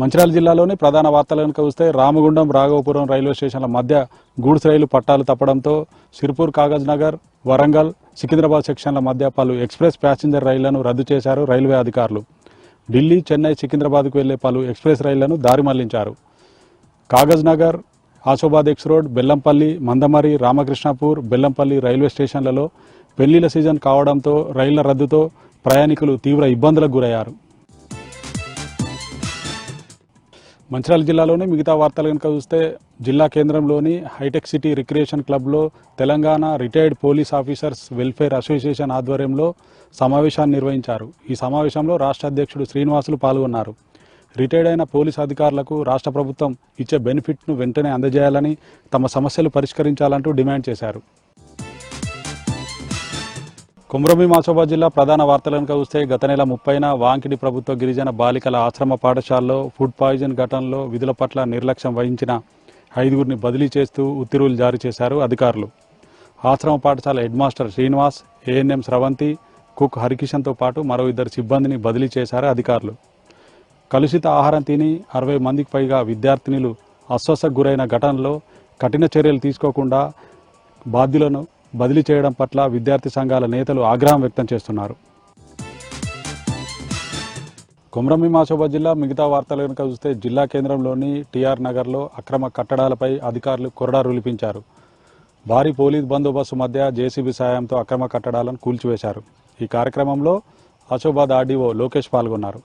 మంచిర్యాల జిల్లాలోని ప్రధాన వార్తలను చూస్తే రామగుండం రాఘవపురం రైల్వే స్టేషన్ల మధ్య గూడ్స్ రైలు పట్టాలు తప్పడంతో సిర్పూర్ కాగజ్ నగర్ వరంగల్ సికింద్రాబాద్ సెక్షన్ల మధ్య పలు ఎక్స్ప్రెస్ ప్యాసింజర్ రైళ్లను రద్దు చేశారు రైల్వే అధికారులు. ఢిల్లీ, చెన్నై, సికింద్రాబాద్కు వెళ్లే పలు ఎక్స్ప్రెస్ రైళ్లను దారి మళ్లించారు. Kagaz Nagar, Asifabad X road, Bellampalli, Mandamarri, Ramakrishnapur, Bellampalli railway స్టేషన్లలో పెళ్లిళ్ల సీజన్ కావడంతో రైళ్ల రద్దుతో ప్రయాణికులు తీవ్ర ఇబ్బందులకు గురయ్యారు. మంచిర్యాల జిల్లాలోని మిగతా వార్తలు కనుక చూస్తే జిల్లా కేంద్రంలోని హైటెక్ సిటీ రిక్రియేషన్ క్లబ్లో Telangana retired police officers welfare association ఆధ్వర్యంలో సమావేశాన్ని నిర్వహించారు. ఈ సమావేశంలో రాష్ట్ర అధ్యక్షుడు శ్రీనివాసులు పాల్గొన్నారు. రిటైర్డ్ అయిన పోలీస్ అధికారులకు రాష్ట్ర ప్రభుత్వం ఇచ్చే బెనిఫిట్ను వెంటనే అందజేయాలని, తమ సమస్యలు పరిష్కరించాలంటూ డిమాండ్ చేశారు. కొమరంభీం ఆసిఫాబాద్ జిల్లా ప్రధాన వార్తలను చూస్తే గత నెల 30న వాంకిడి ప్రభుత్వ గిరిజన బాలికల ఆశ్రమ పాఠశాలలో ఫుడ్ పాయిజన్ ఘటనలో విధుల పట్ల నిర్లక్ష్యం వహించిన 5గురిని బదిలీ చేస్తూ ఉత్తర్వులు జారీ చేశారు అధికారులు. ఆశ్రమ పాఠశాల హెడ్ మాస్టర్ శ్రీనివాస్, ఏఎన్ఎం స్రవంతి, కుక్ హరికిషన్తో పాటు మరో 2 సిబ్బందిని బదిలీ చేశారు అధికారులు. కలుషిత ఆహారం తిని 60 మందికి పైగా విద్యార్థినులు అస్వస్థకు గురైన ఘటనలో కఠిన చర్యలు తీసుకోకుండా బాధ్యులను బదిలీ చేయడం పట్ల విద్యార్థి సంఘాల నేతలు ఆగ్రహం వ్యక్తం చేస్తున్నారు. కొమరంభీం ఆసిఫాబాద్ జిల్లా మిగతా వార్తలు కనుక చూస్తే జిల్లా కేంద్రంలోని టీఆర్ నగర్లో అక్రమ కట్టడాలపై అధికారులు కొరడా రూలిపించారు. భారీ పోలీస్ బందోబస్తు మధ్య జేసీబీ సాయంతో అక్రమ కట్టడాలను కూల్చివేశారు. ఈ కార్యక్రమంలో ఆసిఫాబాద్ ఆర్డీఓ లోకేష్ పాల్గొన్నారు.